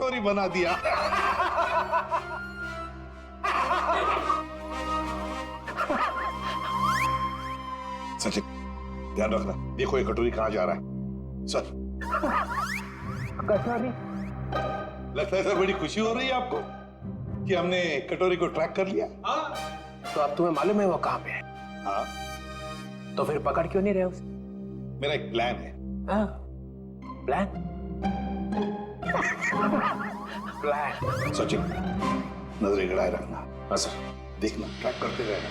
कटोरी बना दिया। सचिन ध्यान रखना, देखो ये कटोरी कहां जा रहा है। सर कटोरी, लगता है सर बड़ी खुशी हो रही है आपको कि हमने कटोरी को ट्रैक कर लिया। हाँ, तो अब तुम्हें मालूम है वो कहां पे है? हाँ, तो फिर पकड़ क्यों नहीं रहे उसे? मेरा एक प्लान है। हाँ, प्लान? प्लान? सचिन नजरें गड़ाए रखना। हाँ सर, देखना, ट्रैक करते रहना।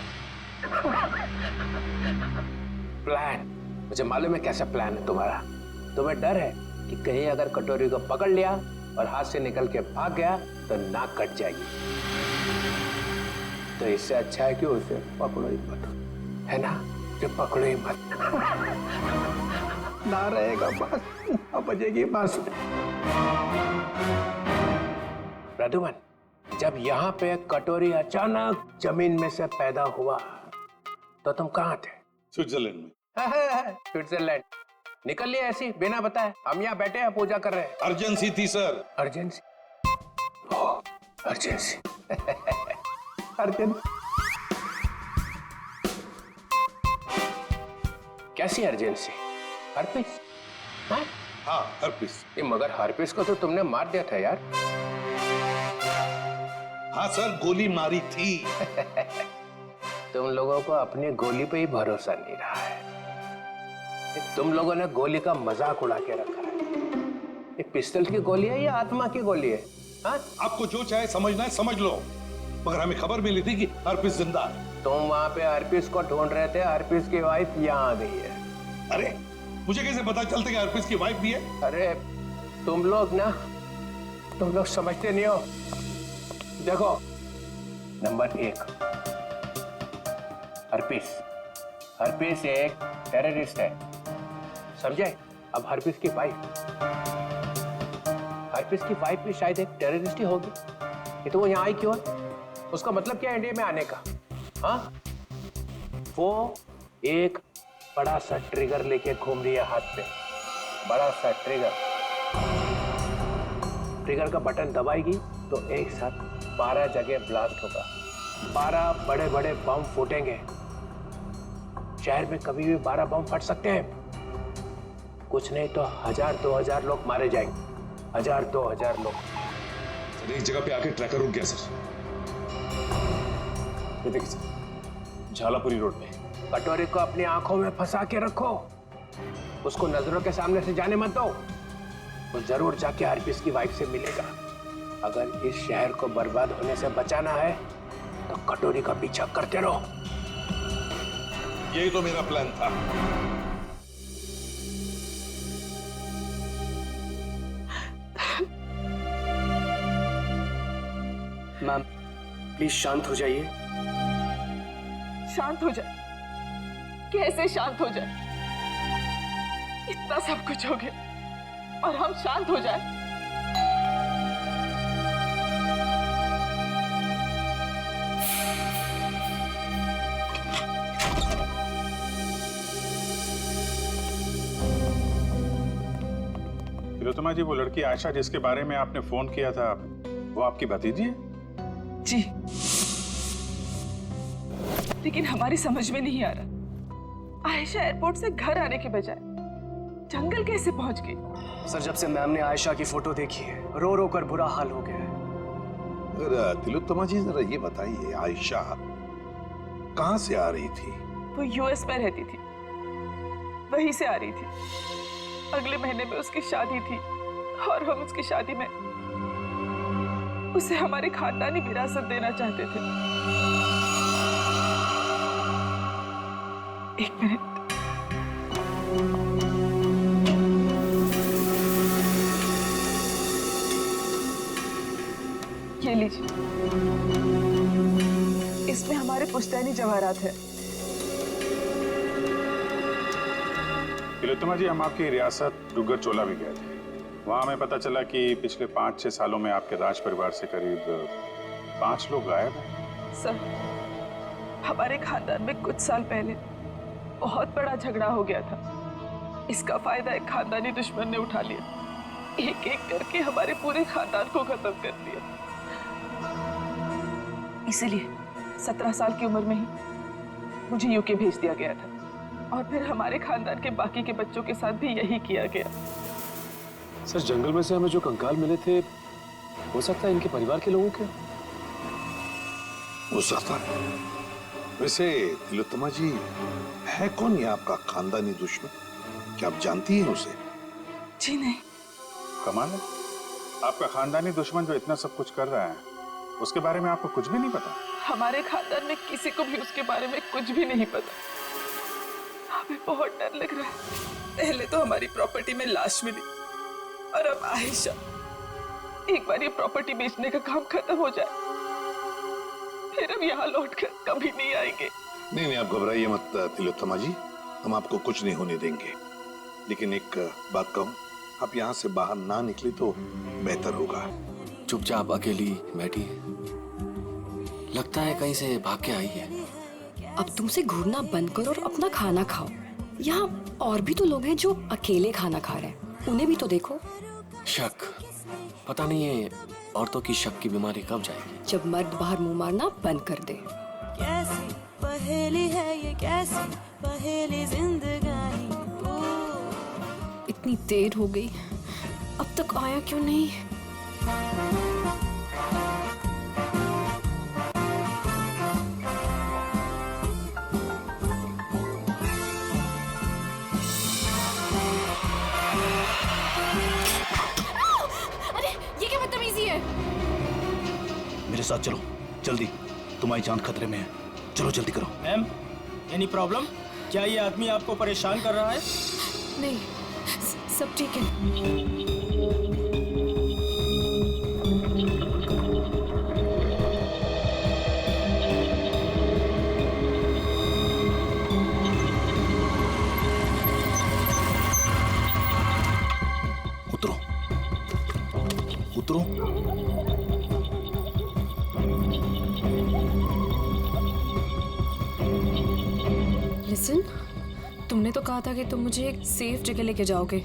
प्लान? मुझे मालूम है कैसा प्लान है तुम्हारा। तुम्हें डर है कि कहीं अगर कटोरी को पकड़ लिया और हाथ से निकल के भाग गया तो नाक कट जाएगी। तो इससे अच्छा है कि उसे पकड़ो ही मत, है ना? जो पकड़ो ही मत, ना रहेगा बस, ना बजेगी बस। प्रद्युमन, जब यहाँ पे कटोरी अचानक जमीन में से पैदा हुआ तो तुम कहाँ थे? स्विट्जरलैंड में। स्विट्जरलैंड निकल लिए ऐसी बिना बताए? हम यहाँ बैठे हैं पूजा कर रहे हैं। अर्जेंसी थी सर। अर्जेंसी? ओह, अर्जेंसी। अर्जेंसी कैसी अर्जेंसी? हर्पिस? हाँ? हाँ, हर्पिस। मगर हर्पिस को तो तुमने मार दिया था यार। हाँ सर, गोली मारी थी। तुम लोगों को अपनी गोली पे ही भरोसा नहीं रहा है। तुम लोगों ने गोली का मजाक उड़ा के रखा है। ये पिस्टल की गोली है या आत्मा की गोली है? हाँ? आपको जो चाहे समझना है समझ लो, मगर हमें खबर मिली थी कि हर्पिस जिंदा है। तुम वहां पे हर्पिस को ढूंढ रहे थे, हर्पिस की वाइफ यहाँ आ गई है। अरे मुझे कैसे पता चलता कि हर्पिस की वाइफ भी है? अरे तुम लोग समझते नहीं हो। देखो, नंबर 1, हर्पिस एक टेररिस्ट है, समझे? अब हर्पिस की वाइफ भी शायद एक टेररिस्ट ही होगी। ये तो वो यहाँ आई क्यों है? उसका मतलब क्या है इंडिया में आने का? हाँ, वो एक बड़ा सा ट्रिगर लेके घूम रही है हाथ पे। बड़ा सा ट्रिगर का बटन दबाएगी तो एक साथ 12 जगह ब्लास्ट होगा। 12 बड़े बड़े बम फूटेंगे। शहर में कभी भी 12 बम फट सकते हैं। कुछ नहीं तो 1000-2000 लोग मारे जाएंगे। 1000-2000 लोग। सर एक जगह पे आके ट्रैकर रुक गया सर। ये देखिए सर, झालापुरी रोड पे। कटोरी को अपनी आंखों में फंसा के रखो, उसको नजरों के सामने से जाने मत दो। वो जरूर जाके हर्पिस की वाइफ से मिलेगा। अगर इस शहर को बर्बाद होने से बचाना है तो कटोरी का पीछा करते रहो। यही तो मेरा प्लान था। मैम प्लीज शांत हो जाइए। शांत हो जाए? कैसे शांत हो जाए? इतना सब कुछ हो गया और हम शांत हो जाए? तिलोत्तमा जी, वो लड़की आयशा जिसके बारे में आपने फोन किया था, वो आपकी भतीजी है? जी, लेकिन हमारी समझ में नहीं आ रहा, आयशा एयरपोर्ट से घर आने के बजाय जंगल कैसे पहुंच गई? सर, जब से मैम ने आयशा की फोटो देखी है, रो रो कर बुरा हाल हो गया है। अगर तिलोत्तमा जी जरा ये बताइए, आयशा कहां से आ रही थी? वो यूएस में रहती थी, वहीं से आ रही थी। अगले महीने में उसकी शादी थी और हम उसकी शादी में उसे हमारी खानदानी विरासत देना चाहते थे। एक मिनट, ये लीजिए, इसमें हमारे पुश्तैनी जवाहरात है। तिलोत्तमा जी, हम आपकी रियासत डुग्गर चोला भी गए थे। वहाँ हमें पता चला कि पिछले 5-6 सालों में आपके राज परिवार से करीब 5 लोग गायब हैं। सर, हमारे खानदान में कुछ साल पहले बहुत बड़ा झगड़ा हो गया था। इसका फायदा एक खानदानी दुश्मन ने उठा लिया एक एक करके हमारे पूरे खानदान को खत्म कर दिया। इसीलिए 17 साल की उम्र में ही मुझे यूके भेज दिया गया था और फिर हमारे खानदान के बाकी के बच्चों के साथ भी यही किया गया। सर, जंगल में से हमें जो कंकाल मिले थे, हो सकता है इनके परिवार के लोगों के। हो सकता है। वैसे तिलोत्तमा जी, है कौन ये आपका खानदानी दुश्मन? क्या आप जानती हैं उसे? जी नहीं। कमाल है, आपका खानदानी दुश्मन जो इतना सब कुछ कर रहा है, उसके बारे में आपको कुछ भी नहीं पता? हमारे खानदान में किसी को भी उसके बारे में कुछ भी नहीं पता। हमें बहुत डर लग रहा है। पहले तो हमारी प्रॉपर्टी में लाश मिली और अब आयशा। एक बार ये प्रॉपर्टी बेचने का काम खत्म हो जाए, फिर हम यहाँ लौटकर कभी नहीं आएंगे। नहीं, आप घबराइए मत तिलोत्तमा जी, हम आपको कुछ नहीं होने देंगे। लेकिन एक बात कहूं, आप यहाँ से बाहर ना निकले तो बेहतर होगा। चुपचाप अकेली बैठी है, लगता है कहीं से भाग के आई है। अब तुमसे घूरना बंद करो और अपना खाना खाओ। यहाँ और भी तो लोग हैं जो अकेले खाना खा रहे हैं, उन्हें भी तो देखो। शक, पता नहीं है औरतों की शक की बीमारी कब जाएगी। जब मर्द बाहर मुंह मारना बंद कर दे। कैसी पहेली है ये, कैसी पहेली जिंदगानी। इतनी देर हो गई, अब तक आया क्यों नहीं? अरे ये क्या बदतमीजी है? मेरे साथ चलो जल्दी, तुम्हारी जान खतरे में है। चलो जल्दी करो। Ma'am, any problem? क्या ये आदमी आपको परेशान कर रहा है? नहीं, सब ठीक है। उतरो, उतरो। लिसन, तुमने तो कहा था कि तुम मुझे एक सेफ जगह लेके जाओगे,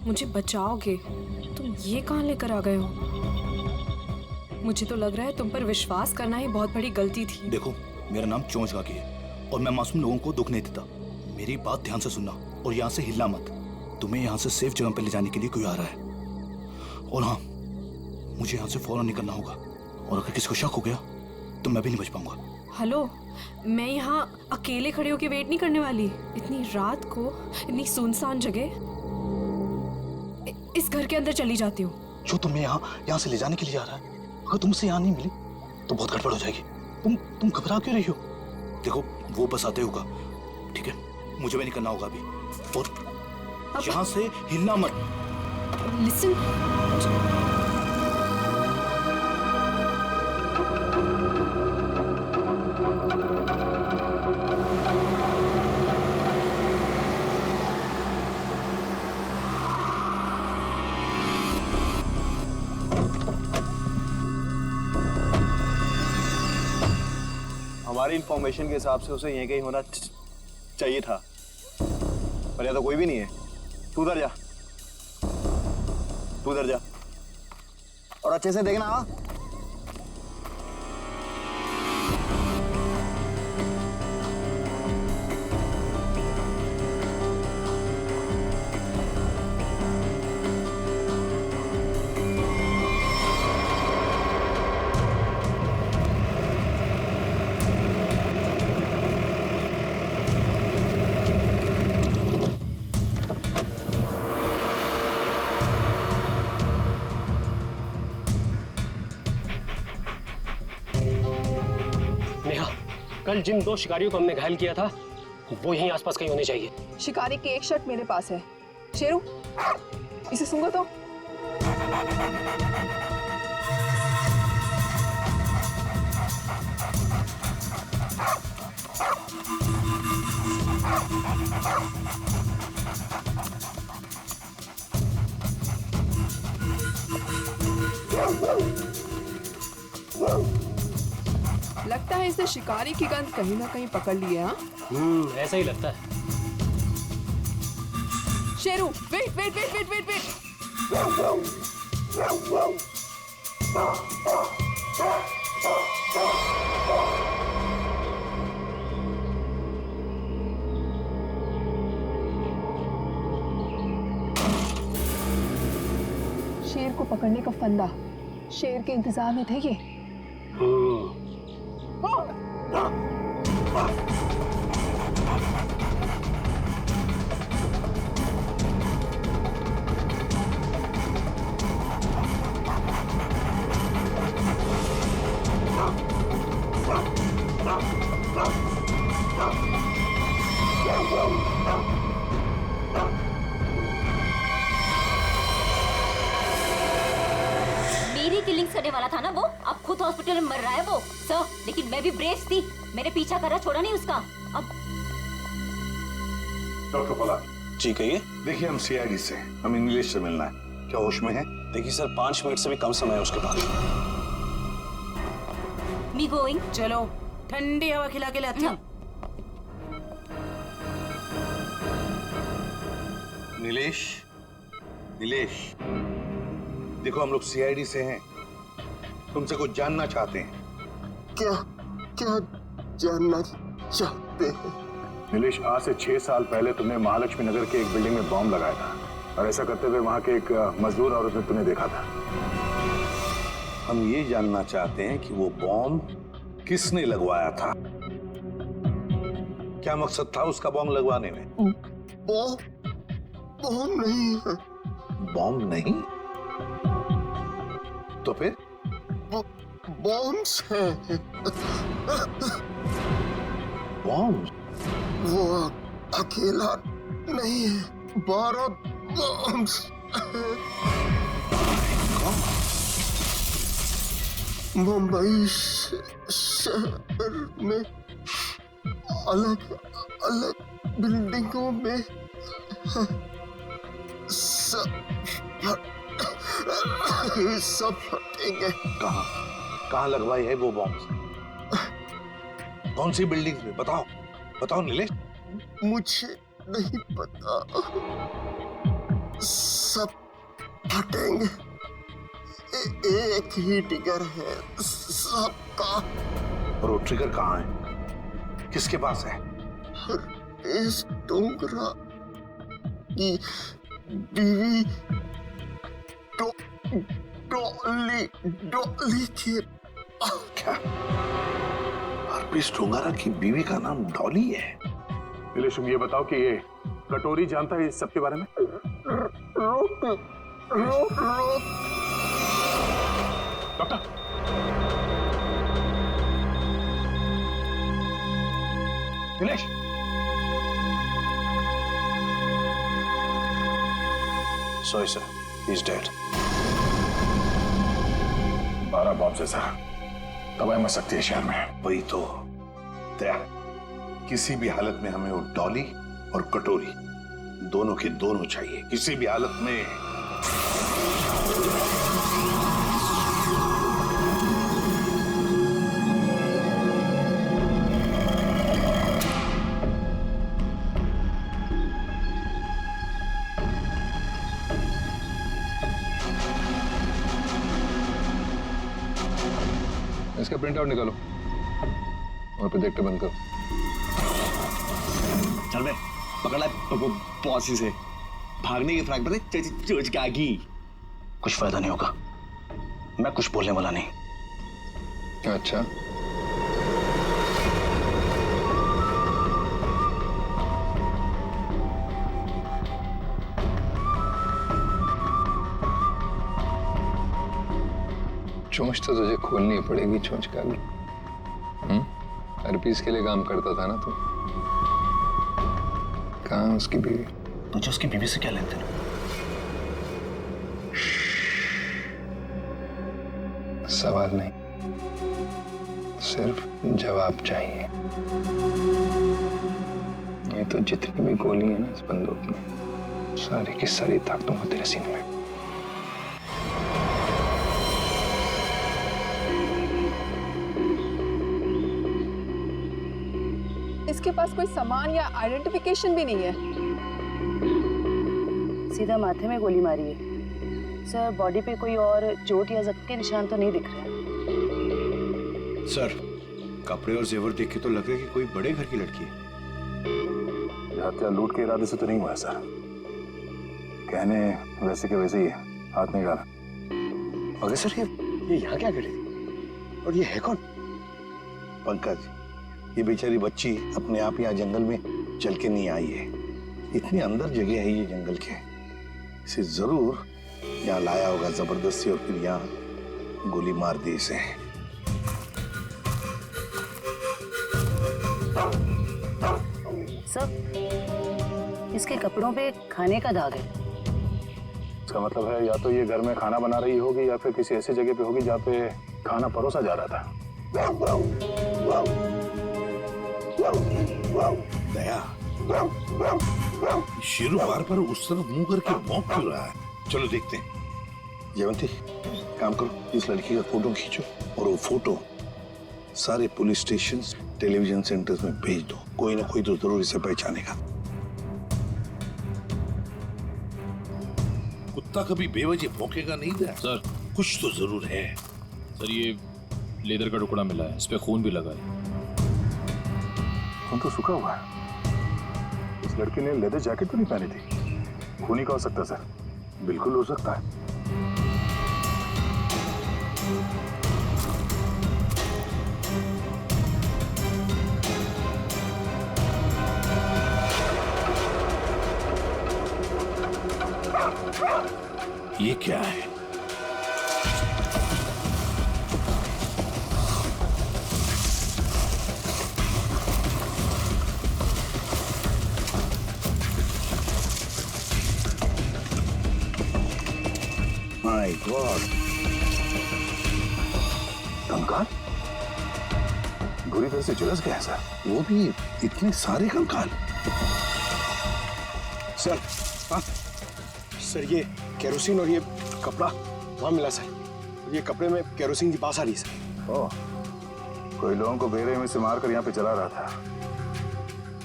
मुझे बचाओगे। तुम ये कहाँ लेकर आ गए हो? मुझे तो लग रहा है तुम पर विश्वास करना ही बहुत बड़ी गलती थी। देखो, मेरा नाम चोंच गागी है और मैं मासूम लोगों को दुख नहीं देता। मेरी बात ध्यान से सुनना और यहाँ से हिलना मत। तुम्हें यहाँ से सेफ जगह पर ले जाने के लिए कोई आ रहा है। और हाँ, मुझे यहाँ से फौरन निकलना होगा और अगर किसी को शक हो गया तो मैं भी नहीं बच पाऊंगा। हेलो, मैं यहाँ अकेले खड़े होकर वेट नहीं करने वाली। इतनी रात को इतनी सुनसान जगह, इस घर के अंदर चली जाती हूँ। जो तुम्हें यहाँ से ले जाने के लिए आ रहा है, अगर तुमसे यहाँ नहीं मिली तो बहुत गड़बड़ हो जाएगी। तुम घबरा क्यों रही हो? देखो, वो बस आते होगा, ठीक है? मुझे भी निकलना होगा अभी और यहाँ से हिलना मत। लिसन, हमारी इंफॉर्मेशन के हिसाब से उसे यहीं कहीं होना चाहिए था, पर यहाँ तो कोई भी नहीं है। तू उधर जा, तू उधर जा और अच्छे से देखना। हाँ, कल जिन 2 शिकारियों को हमने घायल किया था, वो यहीं आसपास कहीं होने चाहिए। शिकारी की एक शर्ट मेरे पास है। शेरू, इसे सूंघो तो। लगता है इसने शिकारी की गंध कहीं ना कहीं पकड़ ली है। ऐसा ही लगता है। Sheru, wait wait wait wait wait wait. शेर को पकड़ने का फंदा, शेर के इंतजार में थे ये। मेरी किलिंग करने वाला था ना वो, अब खुद हॉस्पिटल में मर रहा है वो सर। लेकिन मैं भी ब्रेव थी, मैंने पीछा करा, छोड़ा नहीं उसका। अब डॉक्टर बोला जी कहिए। देखिए हम सीआईडी से, हमें इंग्लिश से मिलना है, क्या होश में है? देखिए सर 5 मिनट से भी कम समय है उसके पास। Me going. चलो ठंडी हवा खिला के लाती हूँ। नीलेश, नीलेश, देखो हम लोग सीआईडी से हैं, तुमसे कुछ जानना चाहते हैं। क्या क्या जानना चाहते हैं? नीलेश, आज से 6 साल पहले तुमने महालक्ष्मी नगर के एक बिल्डिंग में बॉम्ब लगाया था और ऐसा करते हुए वहां के एक मजदूर औरत ने तुम्हें देखा था। हम ये जानना चाहते हैं कि वो बॉम्ब किसने लगवाया था, क्या मकसद था उसका बॉम्ब लगवाने में? बॉम्ब नहीं है। बॉम्ब नहीं तो फिर? बॉम्ब्स हैं। बॉम्ब? वो अकेला नहीं है, 12 बॉम्ब्स हैं। मुंबई शहर में अलग अलग बिल्डिंगों में सब फटेंगे। कहाँ कहाँ लगवाई है वो बॉम्ब? कौन सी बिल्डिंग में? बताओ बताओ नीलेश। मुझे नहीं पता, सब फटेंगे। एक ही ट्रिगर है सबका। और वो ट्रिगर कहाँ है, किसके पास है? इस डोंगरा की बीवी डॉली के। क्या हरपीस डोंगरा की बीवी का नाम डॉली है? नीलेश, तुम ये बताओ कि ये कटोरी जानता है इस सब के बारे में? रोक रोक रोक। Doctor, Nilesh, sorry sir, he is dead. 12 bomb से सर, तबाही मच सकती है शहर में। वही तो दया, किसी भी हालत में हमें वो डॉली और कटोरी दोनों के दोनों चाहिए, किसी भी हालत में। इसका प्रिंट आउट निकालो और प्रोजेक्टर बंद करो। चल बे, पकड़ ला पॉसी से। भागने की फ्रैक पे चोच के आगी। कुछ फायदा नहीं होगा, मैं कुछ बोलने वाला नहीं। अच्छा, चोंच तो तुझे खोलनी पड़ेगी, चोंच का भी। हरपीस के लिए काम करता था ना तू? कहाँ उसकी बीवी? तुझे उसकी बीवी से क्या लेते हैं? सवाल नहीं, सिर्फ जवाब चाहिए। ये तो जितनी भी गोली है ना इस बंदूक में, सारी की सारी दाग दूंगा तेरे सीने में। इसके पास कोई सामान या आइडेंटिफिकेशन भी नहीं है। सीधा माथे में गोली मारी है। सर बॉडी पे कोई और चोट या जख्म के निशान तो नहीं दिख रहे हैं। सर कपड़े और जेवर देख के तो लग रहा है कि कोई बड़े घर की लड़की है। ये हत्या लूट के इरादे से तो नहीं हुआ है सर। कहने वैसे के वैसे ही है, हाथ नहीं डाला। मगर सर ये यहाँ क्या करे? और ये है कौन? पंकज, ये बेचारी बच्ची अपने आप यहाँ जंगल में चल के नहीं आई है। इतनी अंदर जगह है ये जंगल के, इसे जरूर यहाँ लाया होगा जबरदस्ती और फिर यहाँ गोली मार दी इसे। सर इसके कपड़ों पे खाने का दाग है। इसका मतलब है या तो ये घर में खाना बना रही होगी या फिर किसी ऐसी जगह पे होगी जहाँ पे खाना परोसा जा रहा था। दया, शेरू बार बार उस तरफ मुंह करके भौंक क्यों रहा है? चलो देखते हैं। जयवंती, काम करो, इस लड़की का फोटो खींचो और वो फोटो सारे पुलिस स्टेशन, टेलीविजन सेंटर्स में भेज दो। कोई ना कोई तो जरूर इसे पहचानेगा। कुत्ता कभी बेवजह भौंकेगा नहीं था सर। कुछ तो जरूर है। सर ये लेदर का टुकड़ा मिला है, इस पे खून भी लगा है। खून तो सूखा हुआ है। इस लड़की ने लेदर जैकेट तो नहीं पहनी थी। खून ही का हो सकता है सर। बिल्कुल हो सकता है। ये क्या है? माय गॉड, कंकाल बुरी तरह से झुलस गया है सर। वो भी इतने सारे कंकाल। सर हाँ सर, ये केरोसिन और ये कपड़ा वहां मिला सर। ये कपड़े में केरोसिन की बास आ रही है सर। ओह, कोई लोगों को बेरे में से मारकर यहाँ पे चला रहा था।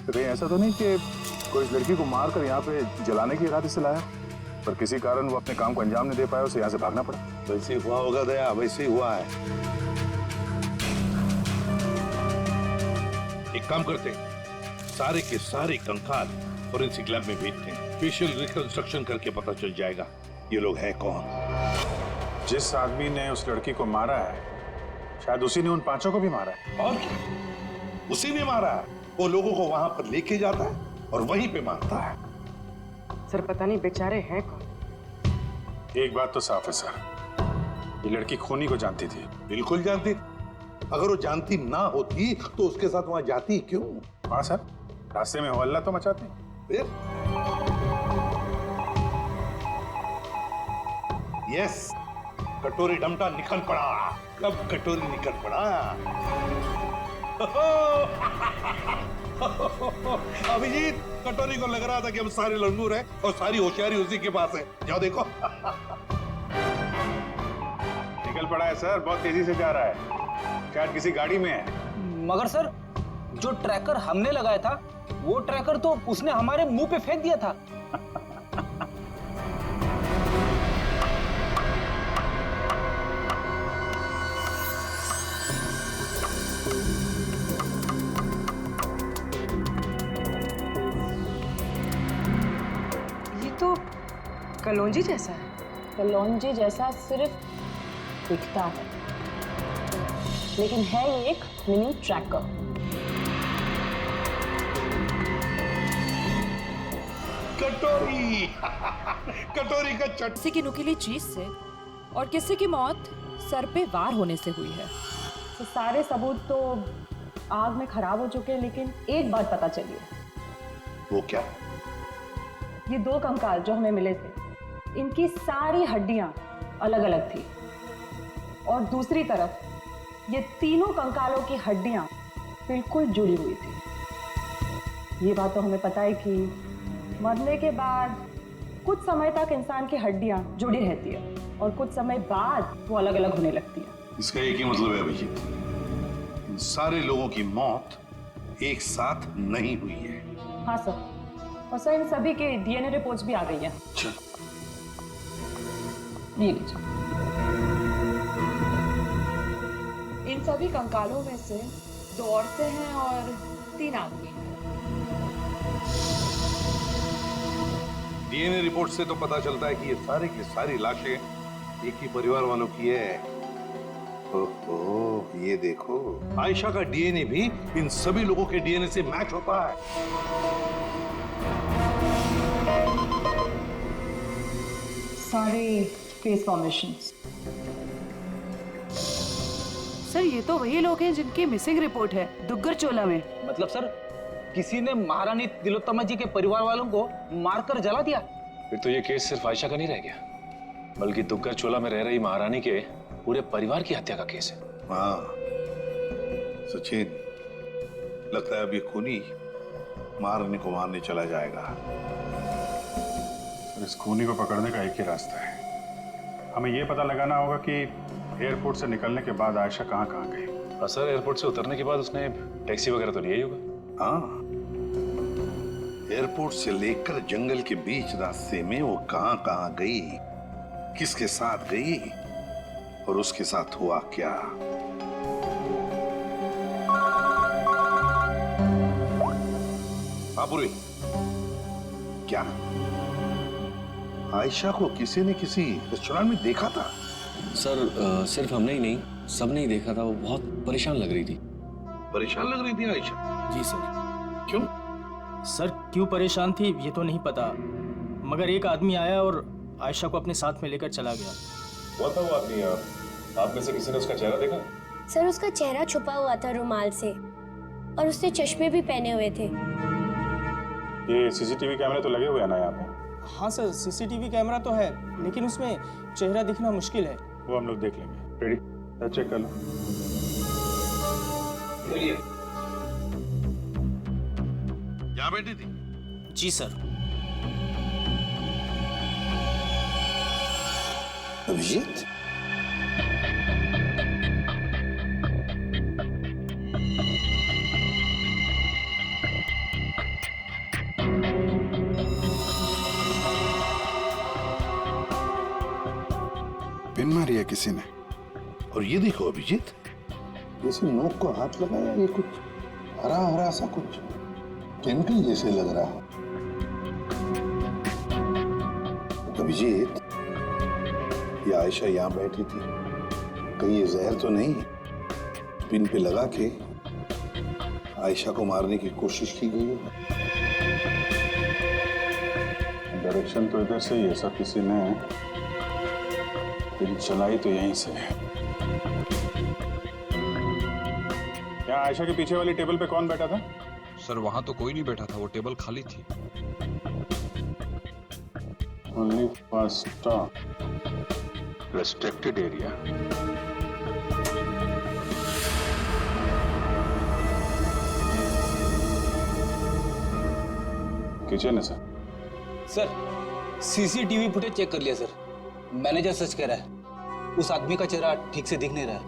तो कहीं ऐसा तो नहीं कि कोई इस लड़की को मारकर यहाँ पे जलाने के इरादे से लाया, पर किसी कारण वो अपने काम को अंजाम नहीं दे पाया, उसे यहाँ से भागना पड़ा। वैसे हुआ होगा दया, वैसे ही हुआ है। एक काम करते हैं, सारे के सारे कंकाल फोरेंसिक लैब में भेजते हैं। फेशियल रिकंस्ट्रक्शन करके पता चल जाएगा ये लोग है कौन। जिस आदमी ने उस लड़की को मारा है शायद उसी ने उन पांचों को भी मारा है। और क्या, उसी ने मारा है। वो लोगों को वहां पर लेके जाता है और वहीं पे मारता है। सर पता नहीं बेचारे हैं कौन। एक बात तो साफ है सर, ये लड़की खूनी को जानती थी। बिल्कुल जानती। अगर वो जानती ना होती तो उसके साथ वहां जाती क्यों? हाँ सर, रास्ते में हल्ला तो मचाती। फिर यस, कटोरी डमटा निकल पड़ा। कब कटोरी निकल पड़ा? अभिजीत, कटोरी को लग रहा था कि हम सारे लंगूर हैं और सारी होशियारी उसी के पास है। जाओ देखो। निकल पड़ा है सर, बहुत तेजी से जा रहा है, शायद किसी गाड़ी में है। मगर सर जो ट्रैकर हमने लगाया था वो ट्रैकर तो उसने हमारे मुंह पे फेंक दिया था। ये तो कलौंजी जैसा है। कलौंजी जैसा सिर्फ दिखता है, लेकिन है ये एक मिनी ट्रैकर। कटोरी। कटोरी का चट। किसी की नुकीली चीज से और किसी की मौत सर पे वार होने से हुई है। तो सारे सबूत तो आग में खराब हो चुके हैं, लेकिन एक बात पता चली है। वो क्या? ये दो कंकाल जो हमें मिले थे, इनकी सारी हड्डियां अलग अलग थी, और दूसरी तरफ ये तीनों कंकालों की हड्डियां बिल्कुल जुड़ी हुई थी। ये बात तो हमें पता है कि मरने के बाद कुछ समय तक इंसान की हड्डियां जुड़ी रहती है और कुछ समय बाद वो अलग अलग होने लगती है। इसका एक ही मतलब है अभिजीत, इन सारे लोगों की मौत एक साथ नहीं हुई है। हाँ सर, और सर इन सभी के डीएनए रिपोर्ट्स भी आ गई हैं। ये लीजिए। इन सभी कंकालों में से 2 औरतें हैं और 3 आदमी हैं। डीएनए रिपोर्ट से तो पता चलता है कि ये सारी की सारी लाशें एक ही परिवार वालों की है। ओहो, ये देखो, आयशा का डीएनए भी इन सभी लोगों के डीएनए से मैच होता है। सारे फेस फॉर्मेशंस। सर ये तो वही लोग हैं जिनकी मिसिंग रिपोर्ट है दुग्गर चोला में। मतलब सर किसी ने महारानी तिलोत्तमा जी के परिवार वालों को मारकर जला दिया। फिर तो ये केस सिर्फ आयशा का नहीं रह गया, बल्कि दुग्गर चोला में रह रही महारानी के पूरे परिवार की हत्या का केस है। हाँ सचिन, लगता है अब ये खूनी महारानी को मारने चला जाएगा। इस खूनी को पकड़ने का एक ही रास्ता है। हमें यह पता लगाना होगा कि एयरपोर्ट से निकलने के बाद आयशा कहाँ कहाँ गई। हाँ सर, एयरपोर्ट से उतरने के बाद उसने टैक्सी वगैरह तो लिया ही होगा। हाँ, एयरपोर्ट से लेकर जंगल के बीच रास्ते में वो कहाँ कहाँ गई, किसके साथ गई और उसके साथ हुआ क्या। बाबुरी, क्या आयशा को किसी ने किसी रेस्टोरेंट में देखा था? सर सिर्फ हमने ही नहीं, सबने ही देखा था। वो बहुत परेशान लग रही थी। परेशान लग रही थी आयशा? जी सर। क्यों? सर क्यों परेशान थी ये तो नहीं पता, मगर एक आदमी आया और आयशा को अपने साथ में लेकर चला गया। वो था वो आदमी। आप में से किसी ने उसका चेहरा देखा? सर उसका चेहरा छुपा हुआ था रुमाल से और उसने चश्मे भी पहने हुए थे। ये सीसीटीवी कैमरे तो लगे हुए हैं ना यहाँ पे? हाँ सर, सीसीटीवी कैमरा तो है, लेकिन उसमें चेहरा दिखना मुश्किल है। वो हम लोग देख लेंगे। रेडी? चेक कर लो। चलिए। यहाँ बैठी थी? जी सर। अभिजीत? पिन मारी है किसी ने। और ये देखो अभिजीत, जैसे नोक को हाथ लगाया, ये कुछ हरा हरा सा कुछ केमिकल जैसे लग रहा है। अभिजीत, ये आयशा यहाँ बैठी थी, कहीं ये जहर तो नहीं पिन पे लगा के आयशा को मारने की कोशिश की गई है? डायरेक्शन तो इधर से ही है सर, किसी ने पिन चलाई तो यहीं से। यहाँ आयशा के पीछे वाली टेबल पे कौन बैठा था? सर वहां तो कोई नहीं बैठा था, वो टेबल खाली थी। Only first stop restricted area. Kitchen है sir. Sir CCTV footage check कर लिया सर। मैनेजर सच कह रहा है, उस आदमी का चेहरा ठीक से दिख नहीं रहा है।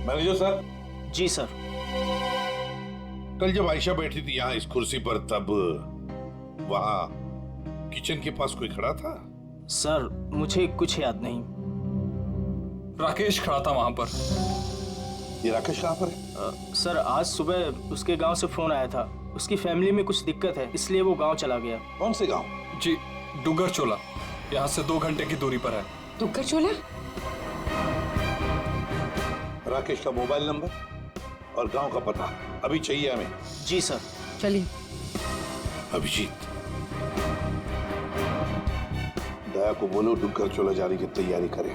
Manager sir. जी सर। कल जब आयशा बैठी थी यहाँ इस कुर्सी पर, तब वहां किचन के पास कोई खड़ा था? सर मुझे कुछ याद नहीं। राकेश खड़ा था वहां पर। ये राकेश कहाँ पर है? सर आज सुबह उसके गांव से फोन आया था, उसकी फैमिली में कुछ दिक्कत है, इसलिए वो गांव चला गया। कौन से गांव? जी डुगर चोला, यहाँ से 2 घंटे की दूरी पर है। दुग्गर चोला? राकेश का मोबाइल नंबर और गांव का पता अभी चाहिए हमें। जी सर। चलिए। अभिजीत, दया को बोलो डुग्गर चोला जाने की तैयारी करें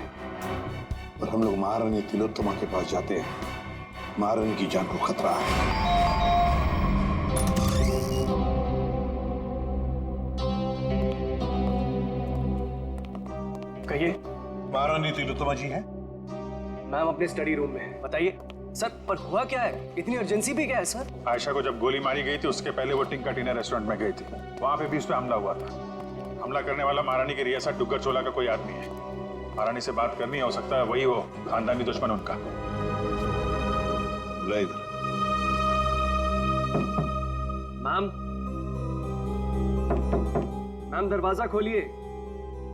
और हम लोग महारानी तिलोत्तमा के पास जाते हैं। महारानी की जान को खतरा है। कहिए। महारानी तिलोत्तमा जी हैं? मैम अपने स्टडी रूम में है, बताइए। सर पर हुआ क्या है, इतनी अर्जेंसी भी क्या है सर? आयशा को जब गोली मारी गई थी उसके पहले वो टिंका टीना रेस्टोरेंट में गई थी, वहां पे भी उस पर हमला हुआ था। हमला करने वाला महारानी की रियासत डुग्गर चोला का कोई आदमी है। महारानी से बात करनी है, हो सकता है वही हो खानदानी दुश्मन उनका। मैम मैम दरवाजा खोलिए,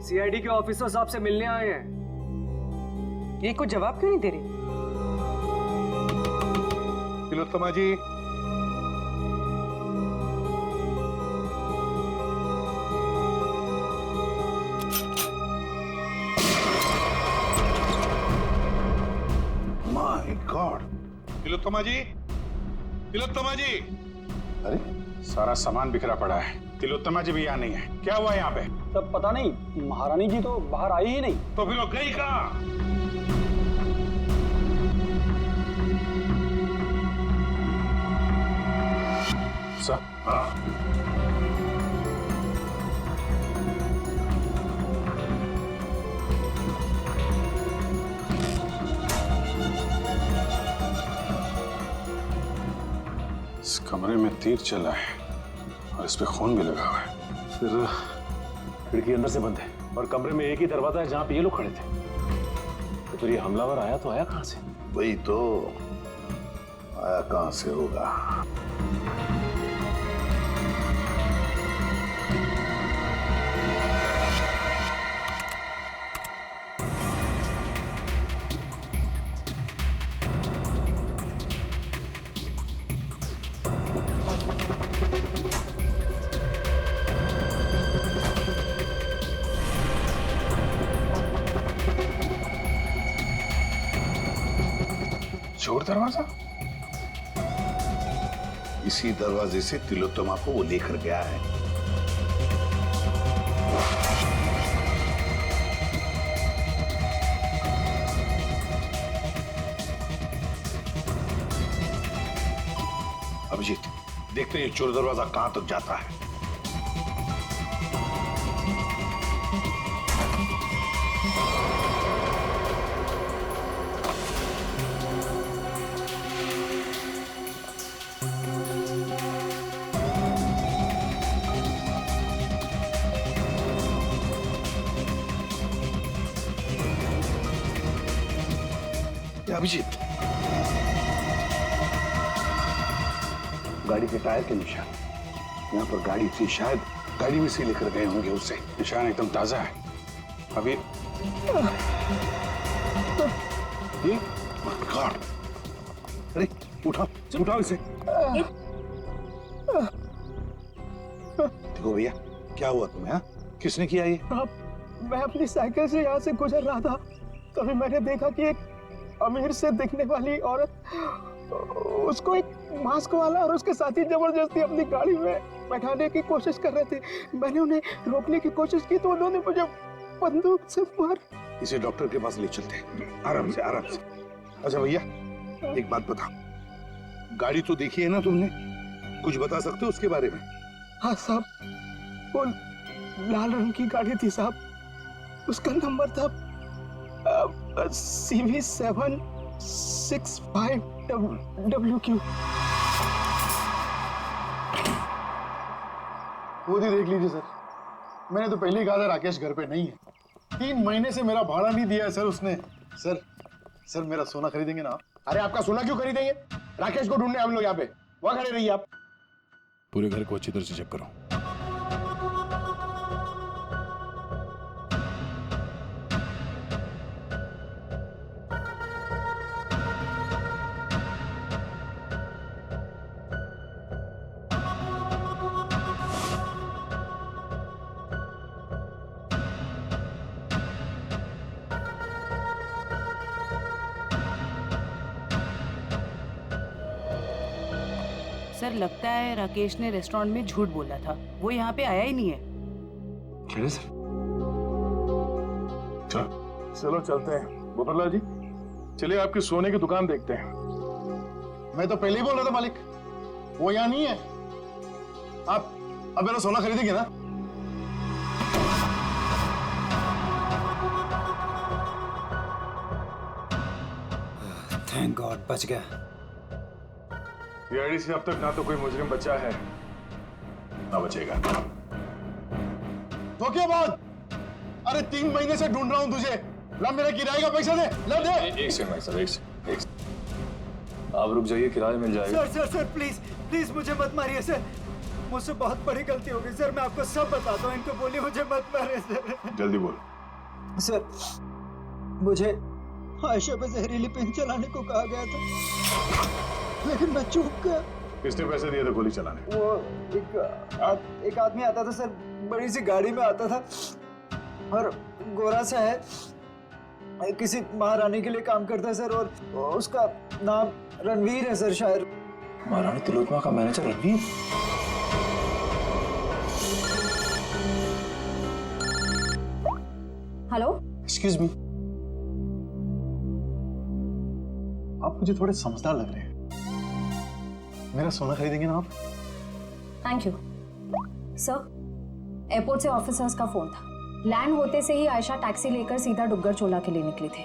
सीआईडी के ऑफिसर साहब से मिलने आए हैं। ये कुछ जवाब क्यों नहीं दे रही? तिलोत्तमा जी, माय गॉड, तिलोत्तमा जी, तिलोत्तमा जी। अरे सारा सामान बिखरा पड़ा है, तिलोत्तमा जी भी यहाँ नहीं है। क्या हुआ यहाँ पे? तब पता नहीं, महारानी जी तो बाहर आई ही नहीं। तो फिर वो गई कहाँ? सर, इस कमरे में तीर चला है और इस पे खून भी लगा हुआ है। फिर खिड़की अंदर से बंद है और कमरे में एक ही दरवाजा है जहां पे ये लोग खड़े थे। तो फिर ये हमलावर आया तो आया कहां से? वही तो, आया कहां से होगा? चोर दरवाजा? इसी दरवाजे से तिलोत्तमा को वो लेकर गया है। अभिजीत, देखते हैं ये चोर दरवाजा कहां तक जाता है। अभिजीत, गाड़ी के टायर के निशान यहाँ पर गाड़ी थी, शायद गाड़ी में से लेकर गए होंगे उसे। निशान एकदम ताजा है। अभी ये गॉड, अरे उठाओ उठाओ इसे। देखो भैया, क्या हुआ तुम्हें? हाँ, किसने किया ये? मैं अपनी साइकिल से यहाँ से गुजर रहा था, तभी मैंने देखा कि एक अमीर से दिखने वाली औरत, उसको एक मास्क वाला और उसके साथी जबरदस्ती अपनी गाड़ी में बैठाने की कोशिश कर रहे थे। मैंने उन्हें रोकने की कोशिश की तो उन्होंने मुझे बंदूक से मार। इसे डॉक्टर के पास ले चलते हैं, आराम से आराम से। अच्छा भैया, एक बात बताओ, गाड़ी तो देखी है ना तुमने, कुछ बता सकते हो उसके बारे में? हाँ साहब, वो लाल रंग की गाड़ी थी साहब, उसका नंबर था CV765WQ। खुद ही देख लीजिए सर, मैंने तो पहले ही कहा था राकेश घर पे नहीं है। 3 महीने से मेरा भाड़ा नहीं दिया है सर उसने। सर मेरा सोना खरीदेंगे ना? अरे आपका सोना क्यों खरीदेंगे? राकेश को ढूंढने हम लोग यहाँ पे, वहां खड़े रहिए आप। पूरे घर को अच्छी तरह से चेक करो। सर लगता है राकेश ने रेस्टोरेंट में झूठ बोला था, वो यहाँ पे आया ही नहीं है। क्या सर? चलो चलते हैं गोपाललाल जी, चलिए आपकी सोने की दुकान देखते हैं। मैं तो पहले ही बोल रहा था मालिक, वो यहाँ नहीं है। आप अब मेरा सोना खरीदेंगे ना? थैंक गॉड, बच गया। सीआईडी से अब तक ना तो कोई मुजरिम बचा है ना बचेगा। धोखेबाज! अरे 3 महीने से ढूंढ रहा हूं तुझे। ला मेरे किराए का पैसा दे, ला दे। एक सेकंड भाई साहब, एक सेकंड। आप रुक जाइए, किराया मिल जाएगा। सर प्लीज मुझे मत मारिए सर। मुझसे बहुत बड़ी गलती हो गई सर, मैं आपको सब बताता हूँ। इनको बोलिए मुझे मत मारे सर। जल्दी बोल। सर मुझे आयशा पे जहरीली पेन चलाने को कहा गया था, लेकिन मैं चूक गया। किसने पैसे दिए थे गोली चलाने? वो एक आदमी आता था सर, बड़ी सी गाड़ी में आता था और गोरा सा है, किसी महारानी के लिए काम करता है सर, और उसका नाम रणवीर है सर शायद। महारानी तिलोत्तमा का manager Ranveer? Hello, excuse me, आप मुझे थोड़े समझदार लग रहे हैं। मेरा सोना खरीदेंगे ना आप? Thank you sir. एयरपोर्ट से ऑफिसर्स का फोन था। लैंड होते से ही आयशा टैक्सी लेकर सीधा डुग्गर चोला के लिए निकली थी।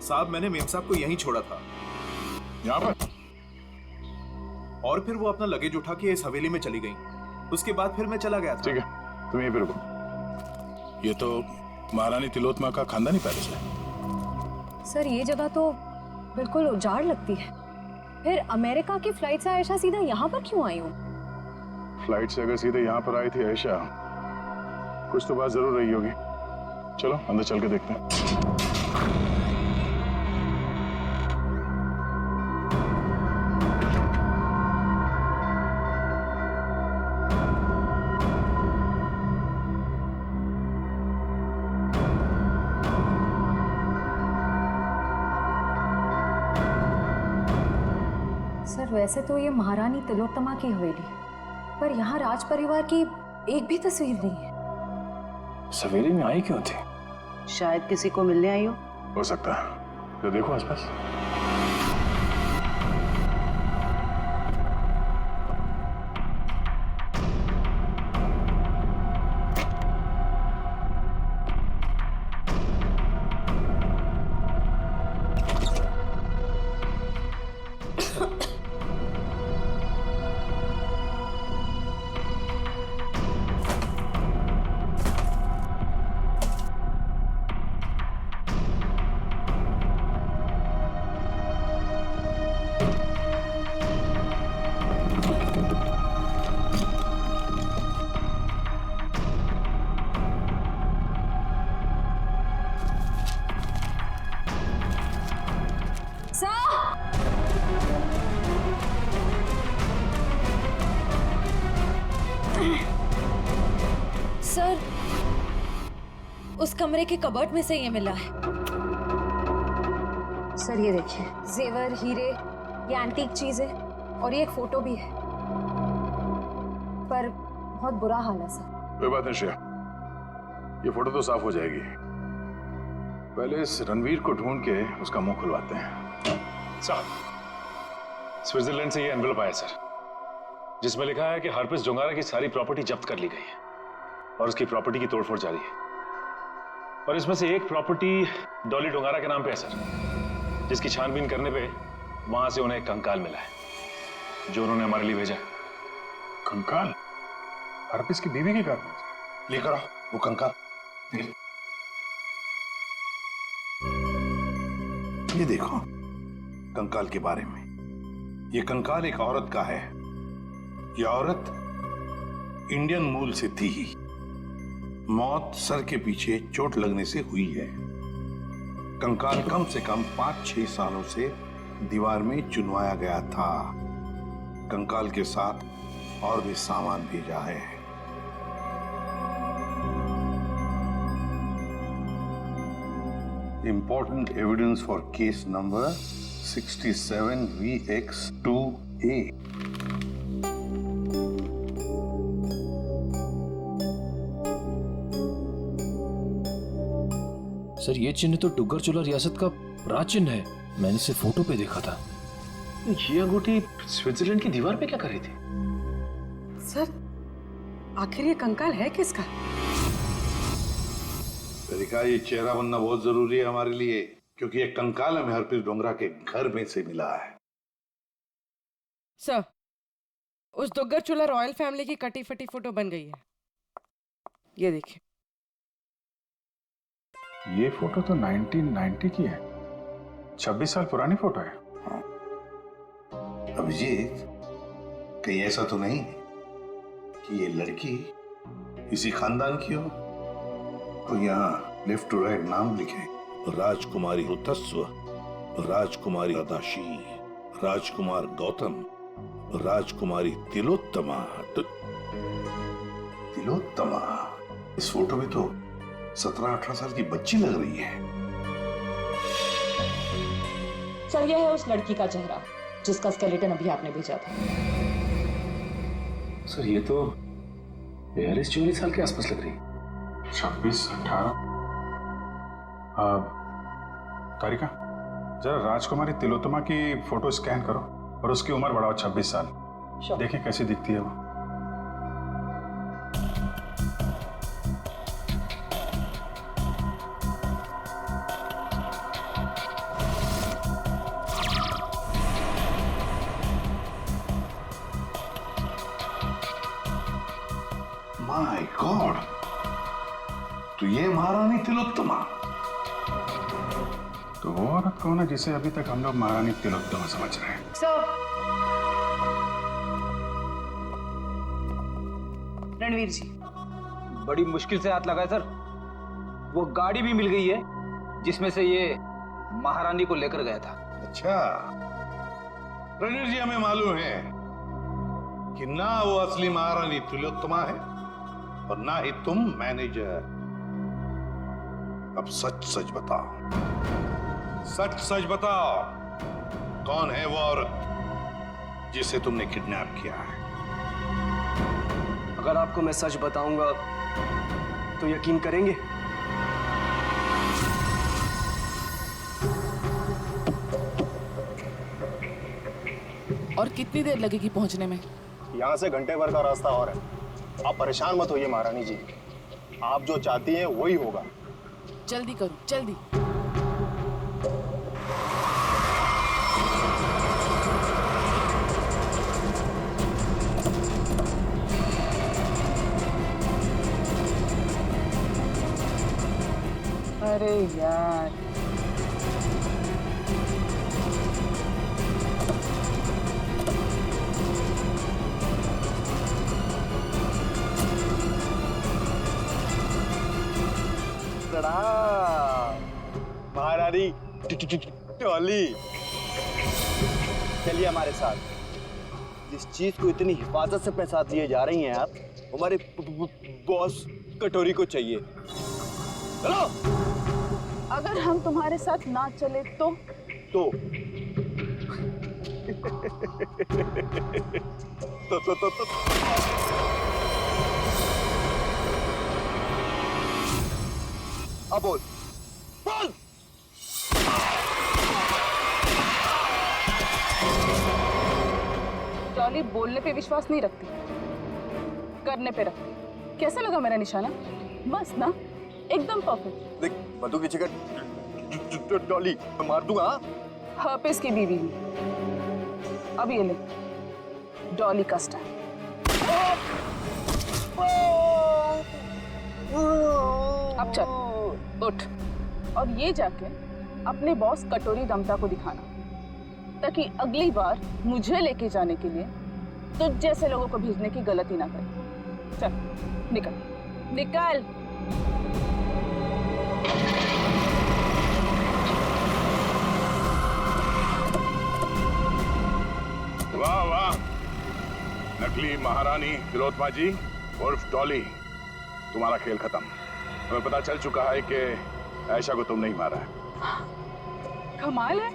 साहब, मैंने मेम साहब को यहीं छोड़ा था, यहाँ पर, और फिर वो अपना लगेज उठा के इस हवेली में चली गई। उसके बाद फिर मैं चला गया था। ठीक है, तुम यहीं पे रुको। ये तो महारानी तिलोत्तमा का खानदानी पैलेस है। सर ये जगह तो बिल्कुल उजाड़ लगती है। फिर अमेरिका की फ्लाइट से आयशा सीधा यहाँ पर क्यों आई हूँ? फ्लाइट से अगर सीधे यहाँ पर आई थी आयशा, कुछ तो बात जरूर रही होगी। चलो अंदर चल के देखते हैं। सर वैसे तो ये महारानी तिलोत्तमा की हवेली है, पर यहाँ राज परिवार की एक भी तस्वीर नहीं है। सवेरे में आई क्यों थी? शायद किसी को मिलने आई हो सकता है। तो देखो आसपास। सर, उस कमरे के कबर्ड में से ये मिला है। सर ये देखिए, जेवर, हीरे, ये एंटीक चीजें, और ये एक फोटो भी है, पर बहुत बुरा हाल है सर। कोई बात नहीं श्रेया, ये फोटो तो साफ हो जाएगी। पहले इस रणवीर को ढूंढ के उसका मुंह खुलवाते हैं। साहब, स्विट्जरलैंड से ये एनवेलप आया सर, जिसमें लिखा है कि हरप्रिस डोंगारा की सारी प्रॉपर्टी जब्त कर ली गई है और उसकी प्रॉपर्टी की तोड़फोड़ जारी है। और इसमें से एक प्रॉपर्टी डॉली डोंगारा के नाम पे है सर, जिसकी छानबीन करने पे वहां से उन्हें एक कंकाल मिला है, जो उन्होंने हमारे लिए भेजा। कंकाल? हरप्रिस की बीवी के कागज लेकर आओ वो कंकाल। ये देखो कंकाल के बारे में। ये कंकाल एक औरत का है। ये औरत इंडियन मूल से थी। मौत सर के पीछे चोट लगने से हुई है। कंकाल कम से कम 5-6 सालों से दीवार में चुनवाया गया था। कंकाल के साथ और भी सामान भेजा है। Important evidence for case number 67VX2A. Sir, ये चिन्ह तो डुग्गर चोला रियासत का राज चिन्ह है। मैंने इसे फोटो पे देखा था। ये अंगूठी स्विट्जरलैंड की दीवार पे क्या कर रही थी? सर, आखिर ये कंकाल है किसका? तरीका, ये चेहरा बनना बहुत जरूरी है हमारे लिए, क्योंकि ये कंकाल हमें हरप्रीत डोंगरा के घर में से मिला है। सर, उस डुग्गर चोला रॉयल फैमिली की कटी फटी फोटो बन गई है। ये देखिए। ये फोटो तो 1990 की है। 26 साल पुरानी फोटो है। अभिजीत, कहीं ऐसा तो नहीं कि ये लड़की इसी खानदान की हो? तो यहाँ लेफ्ट टू राइट नाम लिखे, राजकुमारी ऋतस्व, राजकुमारी अदाशी, राजकुमार गौतम, राजकुमारी तिलोत्तमा। तिलोत्तमा? इस फोटो में तो 17-18 साल की बच्ची लग रही है। सर, यह है उस लड़की का चेहरा जिसका स्केलेटन अभी आपने भेजा था। सर ये तो 42-44 साल के आसपास लग रही है। 26-18। तारिका, जरा राजकुमारी तिलोत्तमा की फोटो स्कैन करो और उसकी उम्र बढ़ाओ 26 साल। देखें कैसी दिखती है वो। माय गॉड, तो ये महारानी तिलोत्तमा। तो वो औरत कौन है जिसे अभी तक हम लोग महारानी तिलोत्तमा समझ रहे हैं? रणवीर जी, बड़ी मुश्किल से हाथ लगा है सर। वो गाड़ी भी मिल गई है जिसमें से ये महारानी को लेकर गया था। अच्छा, रणवीर जी, हमें मालूम है कि ना वो असली महारानी तिलोत्तमा है और ना ही तुम मैनेजर। अब सच सच बताओ, सच सच बताओ, कौन है वो औरत जिसे तुमने किडनैप किया है? अगर आपको मैं सच बताऊंगा तो यकीन करेंगे? और कितनी देर लगेगी पहुंचने में? यहाँ से घंटे भर का रास्ता और है। आप परेशान मत होइए महारानी जी, आप जो चाहती हैं वही होगा। जल्दी करो, जल्दी। अरे यार, महारानी टॉली, चलिए हमारे साथ। जिस चीज को इतनी हिफाजत से अपने साथ लिए जा रही हैं आप, हमारे बॉस कटोरी को चाहिए। चलो। अगर हम तुम्हारे साथ ना चले तो? अब बोल, बोल। टॉली बोलने पे विश्वास नहीं रखती, करने पे रखती। कैसा लगा मेरा निशाना? बस ना, एकदम परफेक्ट। देख, मधु की जगह डॉली मार दूंगा। हर्पिस की बीवी हूँ। अब ये ले, डॉली का स्टाइल। अब चल, उठ और ये जाके अपने बॉस कटोरी दमता को दिखाना, ताकि अगली बार मुझे लेके जाने के लिए तुझ जैसे लोगों को भेजने की गलती ना करे। चल, निकल, निकल। वाह वाह, नकली महारानी तिलोत्तमा जी उर्फ डॉली, तुम्हारा खेल खत्म। हमें पता चल चुका है कि आयशा को तुम नहीं मारा है। कमाल है,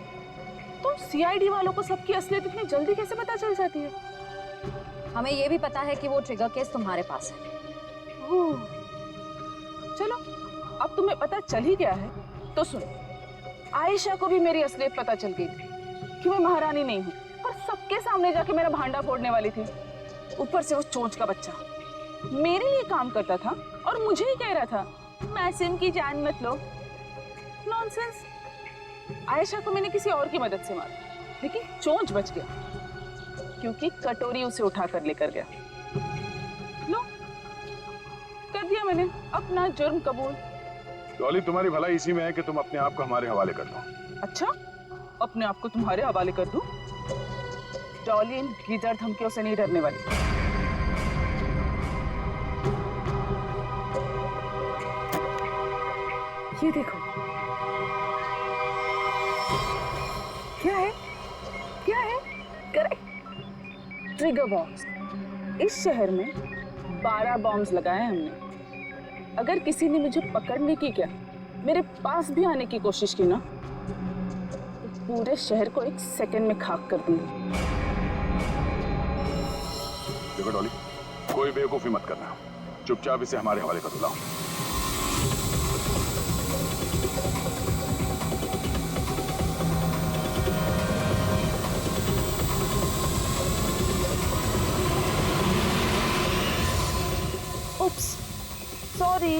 तुम सीआईडी वालों को सबकी असलियत इतनी जल्दी कैसे पता चल जाती है? हमें ये भी पता है कि वो ट्रिगर केस तुम्हारे पास है। चलो, अब तुम्हें पता चल ही गया है तो सुनो, आयशा को भी मेरी असलियत पता चल गई थी कि मैं महारानी नहीं हूँ, पर सबके सामने जाके मेरा भांडा फोड़ने वाली थी। ऊपर से वो चोंच का बच्चा मेरे लिए काम करता था और मुझे ही कह रहा था, मासूम की जान मत लो। नॉनसेंस। आयशा को मैंने किसी और की मदद से मारा, लेकिन चोंच बच गया क्योंकि कटोरी उसे उठाकर लेकर गया। लो, कर दिया मैंने अपना जुर्म कबूल। डॉली, तुम्हारी भलाई इसी में है कि तुम अपने आप को हमारे हवाले कर दो। अच्छा, अपने आप को तुम्हारे हवाले कर दूं? डॉली इन गीदड़ धमकियों से नहीं डरने वाली। ये देखो, क्या है? क्या है? Correct, trigger bombs. इस शहर में 12 बॉम्ब्स लगाए हमने। अगर किसी ने मुझे पकड़ने की क्या, मेरे पास भी आने की कोशिश की ना, तो पूरे शहर को 1 सेकंड में खाक कर दूंगी। देखो डॉली, कोई बेवकूफी मत करना, चुपचाप इसे हमारे हवाले कर दो। Oops, sorry.